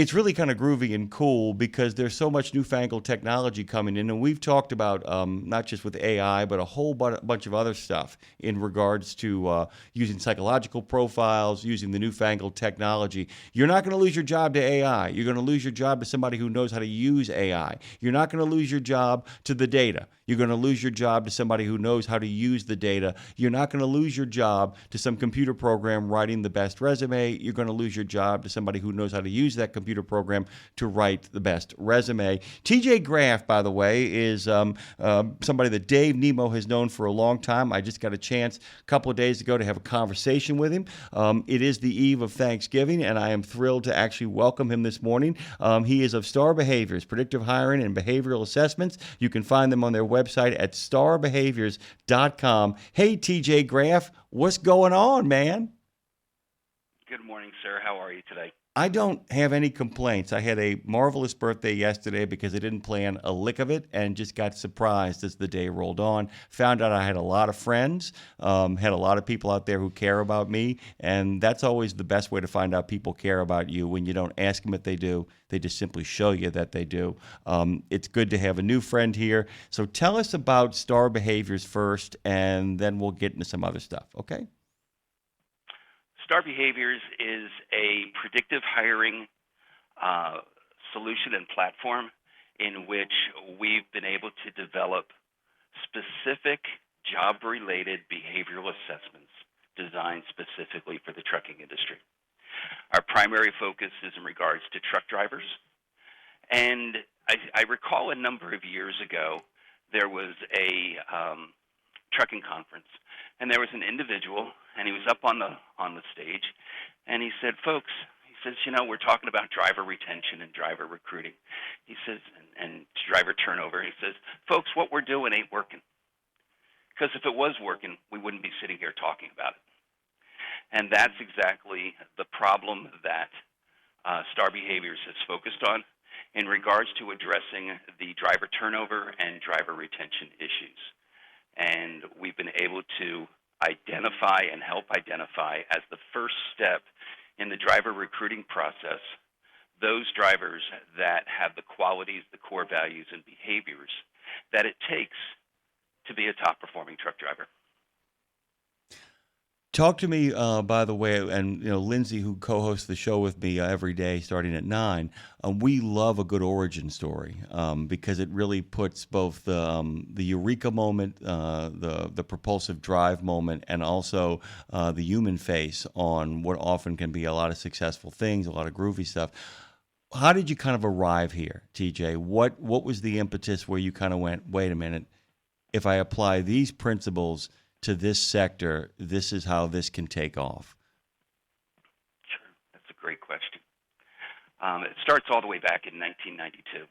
it's really kind of groovy and cool because there's so much newfangled technology coming in, and we've talked about not just with AI, but a whole bunch of other stuff in regards to using psychological profiles, using the newfangled technology. You're not going to lose your job to AI. You're going to lose your job to somebody who knows how to use AI. You're not going to lose your job to the data. You're going to lose your job to somebody who knows how to use the data. You're not going to lose your job to some computer program writing the best resume. You're going to lose your job to somebody who knows how to use that computer program to write the best resume. TJ Graff, by the way, is somebody that Dave Nemo has known for a long time. I just got a chance a couple of days ago to have a conversation with him. It is the eve of Thanksgiving, and I am thrilled to actually welcome him this morning. He is of Star Behaviors, Predictive Hiring and Behavioral Assessments. You can find them on their website at starbehaviors.com. Hey, TJ Graff, what's going on, man? Good morning, sir. How are you today? I don't have any complaints. I had a marvelous birthday yesterday because I didn't plan a lick of it and just got surprised as the day rolled on. Found out I had a lot of friends, had a lot of people out there who care about me, and that's always the best way to find out people care about you when you don't ask them if they do. They just simply show you that they do. It's good to have a new friend here. So tell us about Star Behaviors first, and then we'll get into some other stuff, okay? Star Behaviors is a predictive hiring solution and platform in which we've been able to develop specific job-related behavioral assessments designed specifically for the trucking industry. Our primary focus is in regards to truck drivers. And I recall a number of years ago, there was a trucking conference, and there was an individual, and he was up on the stage, and he said, folks, he says, we're talking about driver retention and driver recruiting. He says, and driver turnover. He says, folks, what we're doing ain't working. Because if it was working, we wouldn't be sitting here talking about it. And that's exactly the problem that Star Behaviors has focused on in regards to addressing the driver turnover and driver retention issues. And we've been able to identify and help identify as the first step in the driver recruiting process those drivers that have the qualities, the core values, and behaviors that it takes to be a top-performing truck driver. Talk to me, by the way, and Lindsay, who co-hosts the show with me every day, starting at 9. We love a good origin story because it really puts both the eureka moment, the propulsive drive moment, and also the human face on what often can be a lot of successful things, a lot of groovy stuff. How did you kind of arrive here, TJ? What was the impetus where you kind of went, wait a minute, if I apply these principles to this sector, this is how this can take off? Sure. That's a great question. It starts all the way back in 1992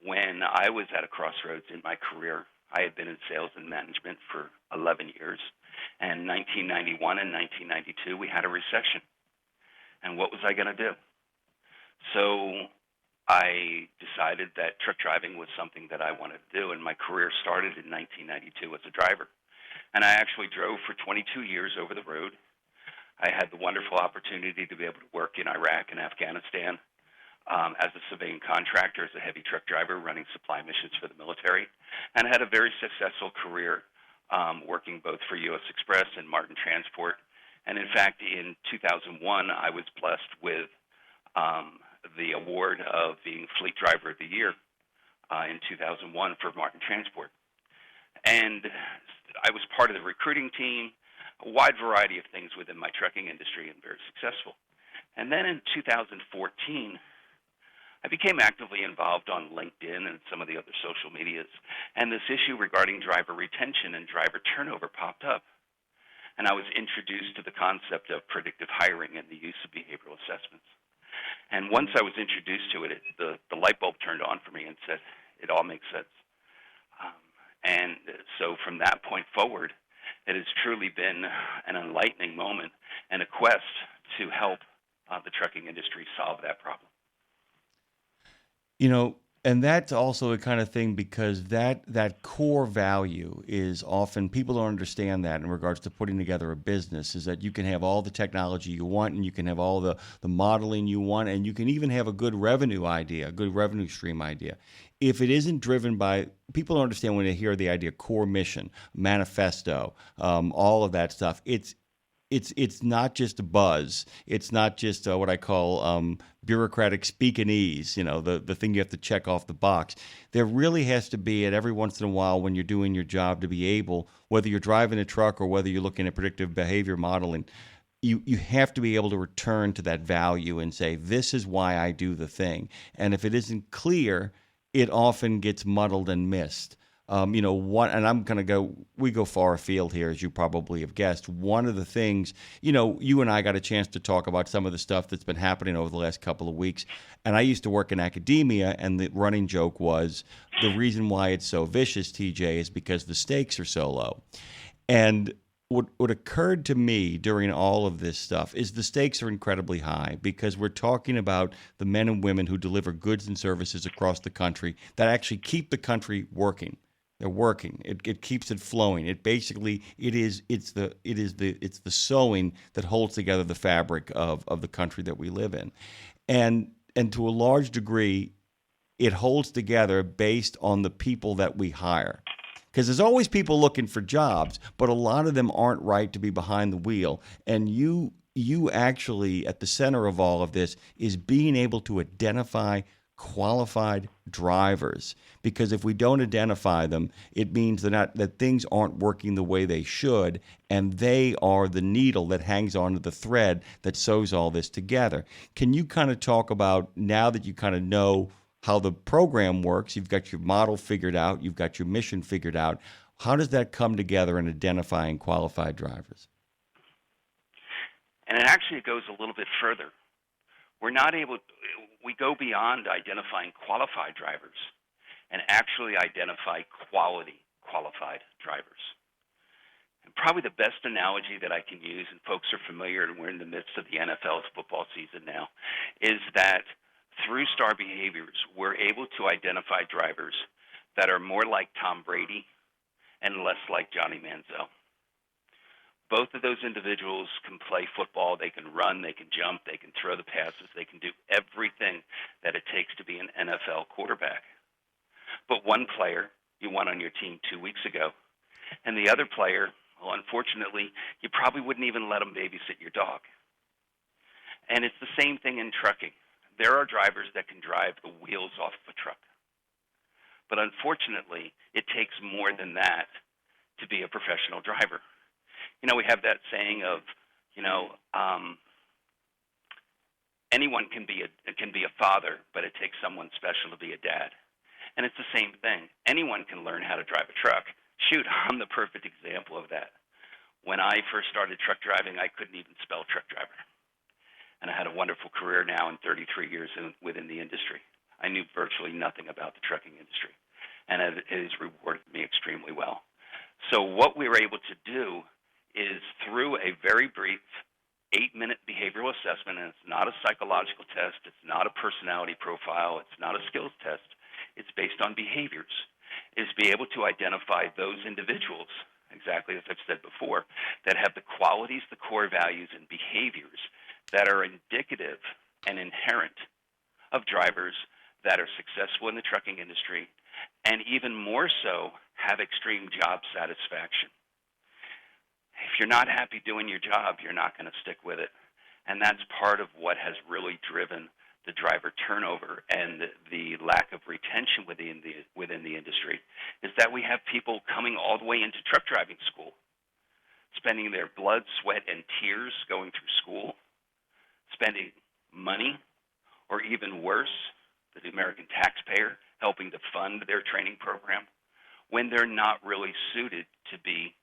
when I was at a crossroads in my career. I had been in sales and management for 11 years. And 1991 and 1992, we had a recession. And what was I going to do? So I decided that truck driving was something that I wanted to do. And my career started in 1992 as a driver. And I actually drove for 22 years over the road. I had the wonderful opportunity to be able to work in Iraq and Afghanistan as a civilian contractor, as a heavy truck driver running supply missions for the military, and had a very successful career working both for U.S. Express and Martin Transport. And in fact, in 2001, I was blessed with the award of being Fleet Driver of the Year in 2001 for Martin Transport. And I was part of the recruiting team, a wide variety of things within my trucking industry, and very successful. And then in 2014, I became actively involved on LinkedIn and some of the other social medias, and this issue regarding driver retention and driver turnover popped up. And I was introduced to the concept of predictive hiring and the use of behavioral assessments. And once I was introduced to it, the light bulb turned on for me and said, it all makes sense. And so from that point forward, it has truly been an enlightening moment and a quest to help the trucking industry solve that problem. And that's also the kind of thing because that core value is often people don't understand that in regards to putting together a business is that you can have all the technology you want and you can have all the modeling you want and you can even have a good revenue idea, a good revenue stream idea. If it isn't driven by people don't understand when they hear the idea core mission, manifesto, all of that stuff. It's not just a buzz. It's not just what I call bureaucratic speakinese. The thing you have to check off the box. There really has to be, at every once in a while, when you're doing your job, to be able, whether you're driving a truck or whether you're looking at predictive behavior modeling, you have to be able to return to that value and say, this is why I do the thing. And if it isn't clear, it often gets muddled and missed. And I'm going to we go far afield here, as you probably have guessed. One of the things, you and I got a chance to talk about some of the stuff that's been happening over the last couple of weeks. And I used to work in academia, and the running joke was the reason why it's so vicious, TJ, is because the stakes are so low. And what occurred to me during all of this stuff is the stakes are incredibly high because we're talking about the men and women who deliver goods and services across the country that actually keep the country working. They're working. It keeps it flowing. It's the sewing that holds together the fabric of the country that we live in, and to a large degree, it holds together based on the people that we hire. Because there's always people looking for jobs, but a lot of them aren't right to be behind the wheel. And you actually, at the center of all of this, is being able to identify qualified drivers. Because if we don't identify them, it means that things aren't working the way they should, and they are the needle that hangs onto the thread that sews all this together. Can you kind of talk about, now that you kind of know how the program works, you've got your model figured out, you've got your mission figured out, how does that come together in identifying qualified drivers? And it actually goes a little bit further. We go beyond identifying qualified drivers and actually identify quality qualified drivers. And probably the best analogy that I can use, and folks are familiar, and we're in the midst of the NFL's football season now, is that through star behaviors, we're able to identify drivers that are more like Tom Brady and less like Johnny Manziel. Both of those individuals can play football. They can run, they can jump, they can throw the passes, they can do everything that it takes to be an NFL quarterback. But one player you won on your team 2 weeks ago, and the other player, well, unfortunately, you probably wouldn't even let him babysit your dog. And it's the same thing in trucking. There are drivers that can drive the wheels off of a truck. But unfortunately, it takes more than that to be a professional driver. We have that saying of, anyone can be a father, but it takes someone special to be a dad. And it's the same thing. Anyone can learn how to drive a truck. Shoot, I'm the perfect example of that. When I first started truck driving, I couldn't even spell truck driver. And I had a wonderful career now in 33 years within the industry. I knew virtually nothing about the trucking industry, and it has rewarded me extremely well. So what we were able to do is, through a very brief 8-minute behavioral assessment, and it's not a psychological test, it's not a personality profile, it's not a skills test, it's based on behaviors, is be able to identify those individuals, exactly as I've said before, that have the qualities, the core values, and behaviors that are indicative and inherent of drivers that are successful in the trucking industry, and even more so, have extreme job satisfaction. If you're not happy doing your job, you're not going to stick with it. And that's part of what has really driven the driver turnover and the lack of retention within the industry, is that we have people coming all the way into truck driving school, spending their blood, sweat, and tears going through school, spending money, or even worse, the American taxpayer helping to fund their training program, when they're not really suited to be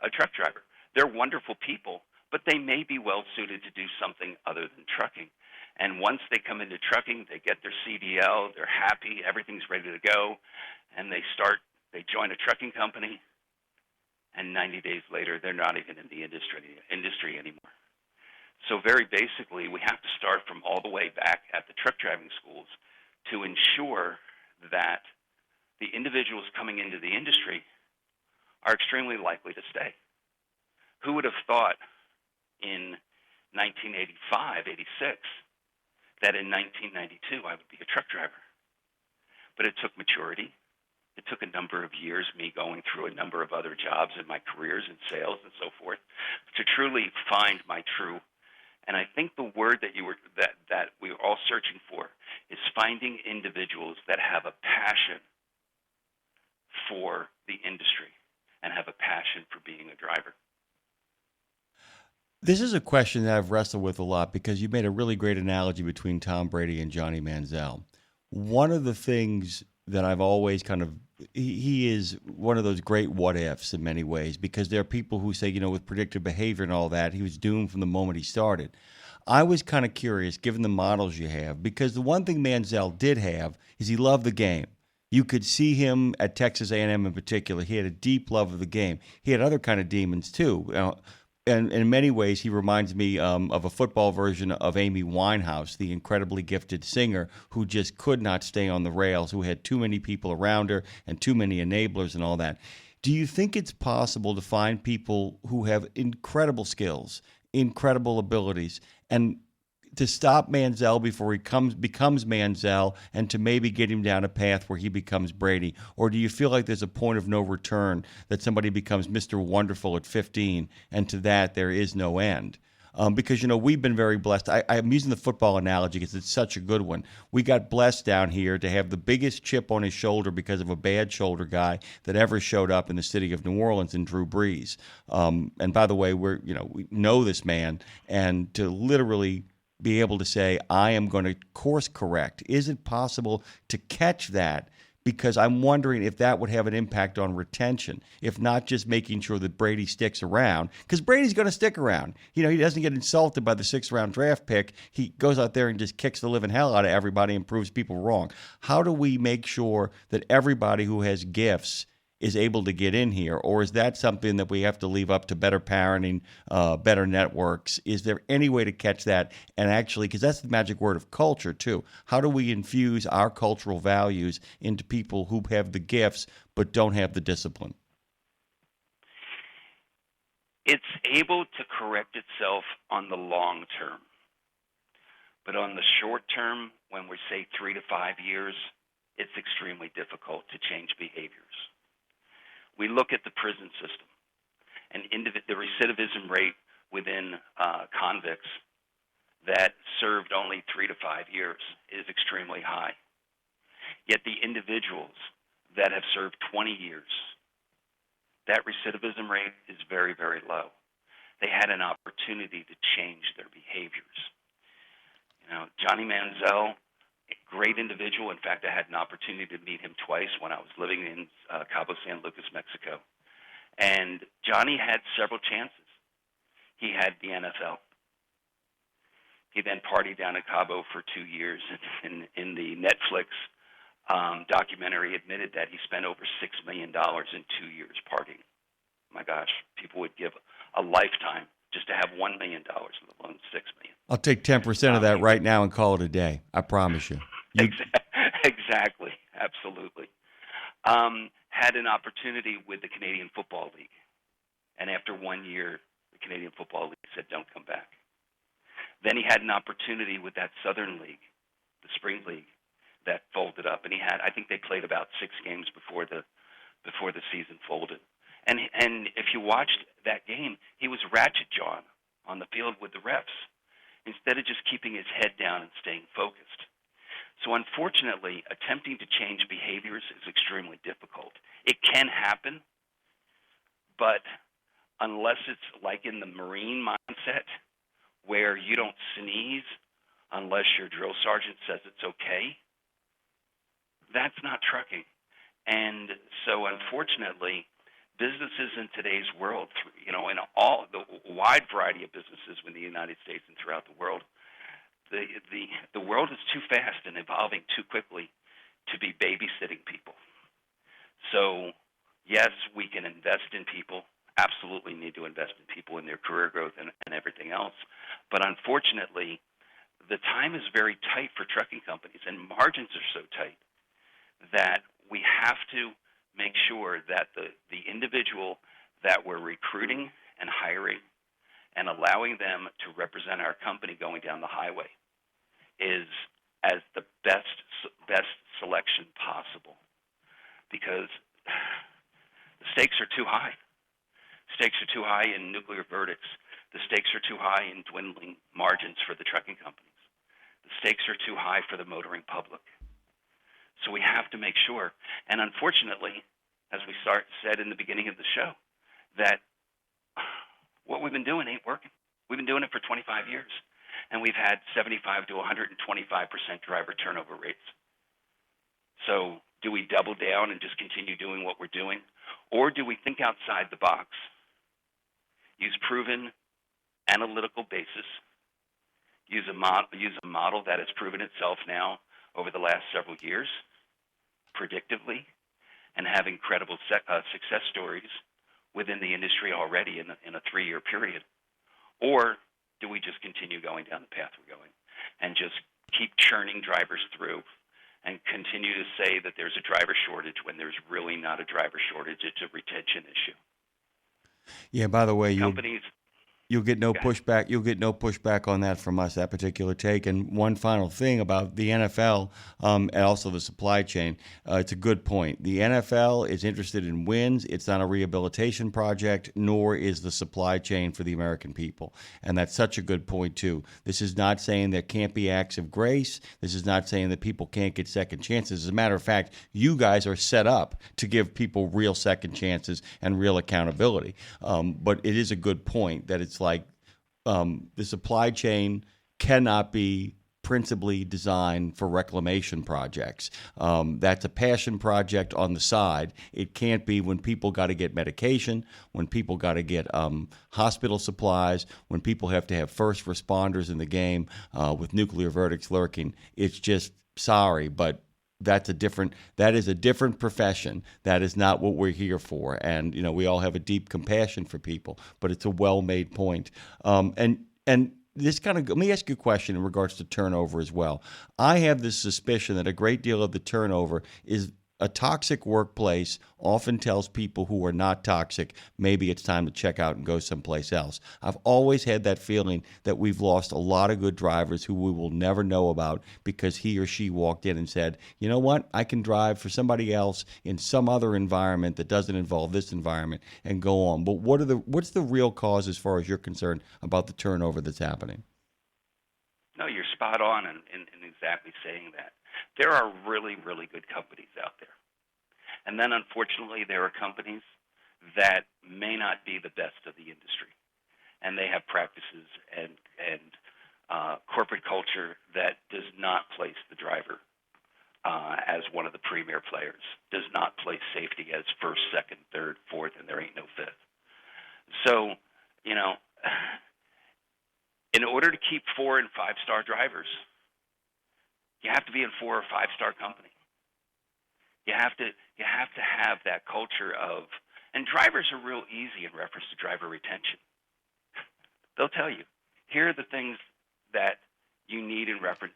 a truck driver. They're wonderful people, but they may be well suited to do something other than trucking. And once they come into trucking, they get their CDL, they're happy, everything's ready to go, and they join a trucking company, and 90 days later, they're not even in the industry anymore. So very basically, we have to start from all the way back at the truck driving schools to ensure that the individuals coming into the industry are extremely likely to stay. Who would have thought in 1985, 86, that in 1992 I would be a truck driver? But it took maturity. It took a number of years, me going through a number of other jobs in my careers in sales and so forth, to truly find my true. And I think the word that that we're all searching for is finding individuals that have a passion for the industry and have a passion for being a driver. This is a question that I've wrestled with a lot because you made a really great analogy between Tom Brady and Johnny Manziel. One of the things that I've always he is one of those great what ifs in many ways, because there are people who say, with predictive behavior and all that, he was doomed from the moment he started. I was kind of curious, given the models you have, because the one thing Manziel did have is he loved the game. You could see him at Texas A&M in particular. He had a deep love of the game. He had other kind of demons too. And in many ways, he reminds me of a football version of Amy Winehouse, the incredibly gifted singer who just could not stay on the rails, who had too many people around her and too many enablers and all that. Do you think it's possible to find people who have incredible skills, incredible abilities, and to stop Manziel before he becomes Manziel, and to maybe get him down a path where he becomes Brady? Or do you feel like there's a point of no return, that somebody becomes Mr. Wonderful at 15, and to that there is no end? Because, we've been very blessed. I'm using the football analogy because it's such a good one. We got blessed down here to have the biggest chip on his shoulder because of a bad shoulder guy that ever showed up in the city of New Orleans, in Drew Brees. And by the way, we know this man, and to literally be able to say, I am going to course correct. Is it possible to catch that? Because I'm wondering if that would have an impact on retention, if not just making sure that Brady sticks around, because Brady's going to stick around. He doesn't get insulted by the 6th-round draft pick. He goes out there and just kicks the living hell out of everybody and proves people wrong. How do we make sure that everybody who has gifts is able to get in here? Or is that something that we have to leave up to better parenting, better networks? Is there any way to catch that? And actually, because that's the magic word of culture too, how do we infuse our cultural values into people who have the gifts but don't have the discipline? It's able to correct itself on the long term. But on the short term, when we say 3 to 5 years, it's extremely difficult to change behaviors. We look at the prison system, and the recidivism rate within convicts that served only 3 to 5 years is extremely high. Yet the individuals that have served 20 years, that recidivism rate is very, very low. They had an opportunity to change their behaviors. Johnny Manziel, a great individual. In fact, I had an opportunity to meet him twice when I was living in Cabo San Lucas, Mexico. And Johnny had several chances. He had the NFL. He then partied down in Cabo for 2 years. In the Netflix documentary, admitted that he spent over $6 million in 2 years partying. My gosh, people would give a lifetime just to have $1 million, let alone $6 million. I'll take 10% of that right now and call it a day. I promise you. Exactly. Absolutely. Had an opportunity with the Canadian Football League. And after 1 year, the Canadian Football League said, don't come back. Then he had an opportunity with that Southern League, the Spring League, that folded up. And I think they played about 6 games before the season folded. And if you watched that game, he was ratchet jawing on the field with the refs, instead of just keeping his head down and staying focused. So unfortunately, attempting to change behaviors is extremely difficult. It can happen, but unless it's like in the Marine mindset, where you don't sneeze unless your drill sergeant says it's okay, that's not trucking. And so unfortunately, businesses in today's world, in all the wide variety of businesses in the United States and throughout the world, the world is too fast and evolving too quickly to be babysitting people. So yes, we can invest in people, absolutely need to invest in people in their career growth and everything else. But unfortunately, the time is very tight for trucking companies, and margins are so tight that we have to make sure that the individual that we're recruiting and hiring and allowing them to represent our company going down the highway is as the best selection possible, because the stakes are too high. Stakes are too high in nuclear verdicts. The stakes are too high in dwindling margins for the trucking companies. The stakes are too high for the motoring public. So we have to make sure, and unfortunately, as we said in the beginning of the show, that what we've been doing ain't working. We've been doing it for 25 years, and we've had 75 to 125% driver turnover rates. So do we double down and just continue doing what we're doing, or do we think outside the box, use proven analytical basis, use a model that has proven itself now over the last several years, predictively, and have incredible success stories within the industry already in a 3-year period? Or do we just continue going down the path we're going and just keep churning drivers through and continue to say that there's a driver shortage when there's really not a driver shortage? It's a retention issue. Yeah, by the way, Companies... You'll get no pushback. You'll get no pushback on that from us, that particular take. And one final thing about the NFL and also the supply chain. It's a good point. The NFL is interested in wins. It's not a rehabilitation project, nor is the supply chain for the American people. And that's such a good point, too. This is not saying there can't be acts of grace. This is not saying that people can't get second chances. As a matter of fact, you guys are set up to give people real second chances and real accountability. But it is a good point that it's like the supply chain cannot be principally designed for reclamation projects. That's a passion project on the side. It can't be when people got to get medication, when people got to get hospital supplies, when people have to have first responders in the game with nuclear verdicts lurking. It's just sorry, but that is a different profession. That is not what we're here for. And we all have a deep compassion for people, but it's a well-made point. And this kind of, let me ask you a question in regards to turnover as well. I have this suspicion that a great deal of the turnover is a toxic workplace often tells people who are not toxic, maybe it's time to check out and go someplace else. I've always had that feeling that we've lost a lot of good drivers who we will never know about because he or she walked in and said, you know what, I can drive for somebody else in some other environment that doesn't involve this environment and go on. But what's the real cause as far as you're concerned about the turnover that's happening? No, you're spot on in exactly saying that. There are really, really good companies out there. And then, unfortunately, there are companies that may not be the best of the industry. And they have practices and corporate culture that does not place the driver as one of the premier players, does not place safety as first, second, third, fourth, and there ain't no fifth. So, in order to keep 4- and 5-star drivers, you have to be in 4- or 5-star company. You have to have that culture of, and drivers are real easy in reference to driver retention. They'll tell you, here are the things that you need in reference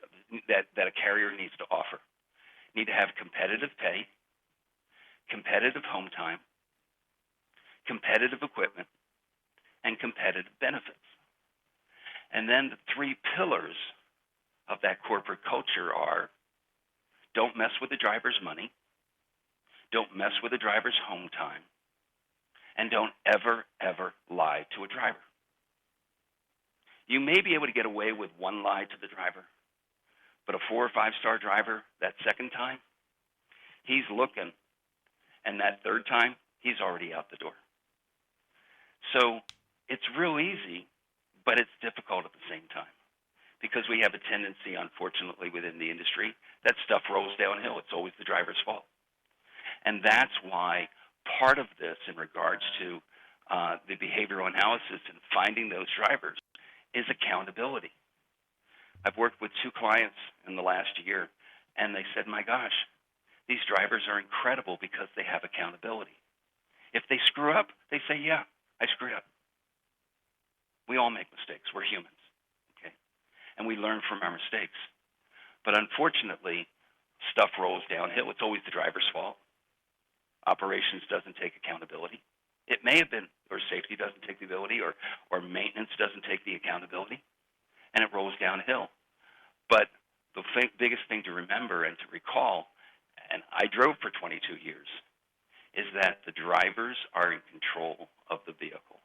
that a carrier needs to offer. You need to have competitive pay, competitive home time, competitive equipment, and competitive benefits. And then the 3 pillars of that corporate culture are: don't mess with the driver's money, don't mess with the driver's home time, and don't ever, ever lie to a driver. You may be able to get away with one lie to the driver, but a 4- or 5-star driver, that second time, he's looking, and that third time, he's already out the door. So it's real easy, but it's difficult at the same time, because we have a tendency, unfortunately, within the industry, that stuff rolls downhill. It's always the driver's fault. And that's why part of this in regards to the behavioral analysis and finding those drivers is accountability. I've worked with 2 clients in the last year, and they said, my gosh, these drivers are incredible because they have accountability. If they screw up, they say, yeah, I screwed up. We all make mistakes. We're humans, okay? And we learn from our mistakes. But unfortunately, stuff rolls downhill. It's always the driver's fault. Operations doesn't take accountability. It may have been, or safety doesn't take the ability, or maintenance doesn't take the accountability, and it rolls downhill. But the biggest thing to remember and to recall, and I drove for 22 years, is that the drivers are in control of the vehicle.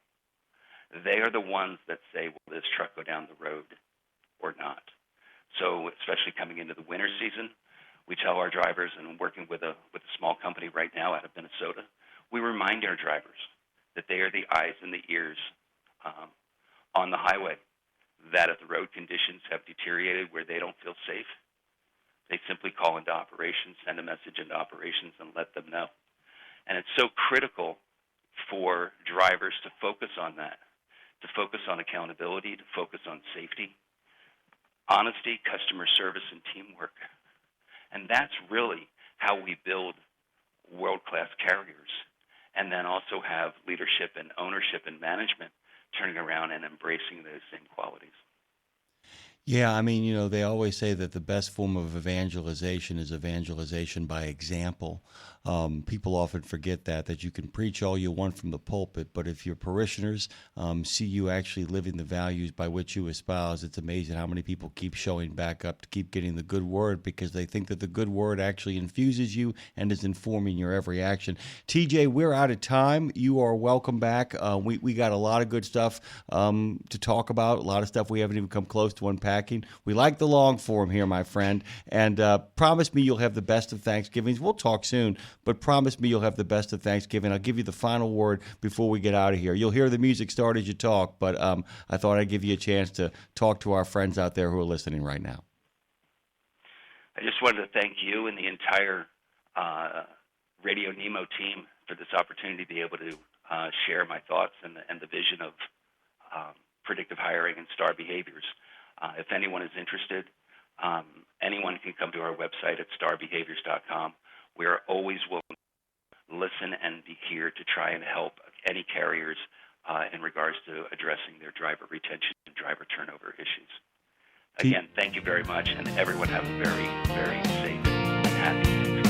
They are the ones that say, will this truck go down the road or not? So especially coming into the winter season, we tell our drivers, and I'm working with a small company right now out of Minnesota, we remind our drivers that they are the eyes and the ears on the highway, that if the road conditions have deteriorated where they don't feel safe, they simply call into operations, send a message into operations, and let them know. And it's so critical for drivers to focus on that, to focus on accountability, to focus on safety, honesty, customer service, and teamwork. And that's really how we build world-class carriers, and then also have leadership and ownership and management turning around and embracing those same qualities. Yeah, I mean, you know, they always say that the best form of evangelization is evangelization by example. People often forget that you can preach all you want from the pulpit, but if your parishioners see you actually living the values by which you espouse, it's amazing how many people keep showing back up to keep getting the good word, because they think that the good word actually infuses you and is informing your every action. TJ, we're out of time. You are welcome back. We got a lot of good stuff to talk about, a lot of stuff we haven't even come close to unpacking. We like the long form here, my friend, and promise me you'll have the best of Thanksgivings. We'll talk soon, but promise me you'll have the best of Thanksgiving. I'll give you the final word before we get out of here. You'll hear the music start as you talk, but I thought I'd give you a chance to talk to our friends out there who are listening right now. I just wanted to thank you and the entire Radio Nemo team for this opportunity to be able to share my thoughts and the vision of predictive hiring and STAR behaviors. If anyone is interested, anyone can come to our website at starbehaviors.com. We are always willing to listen and be here to try and help any carriers in regards to addressing their driver retention and driver turnover issues. Again, thank you very much, and everyone have a very, very safe and happy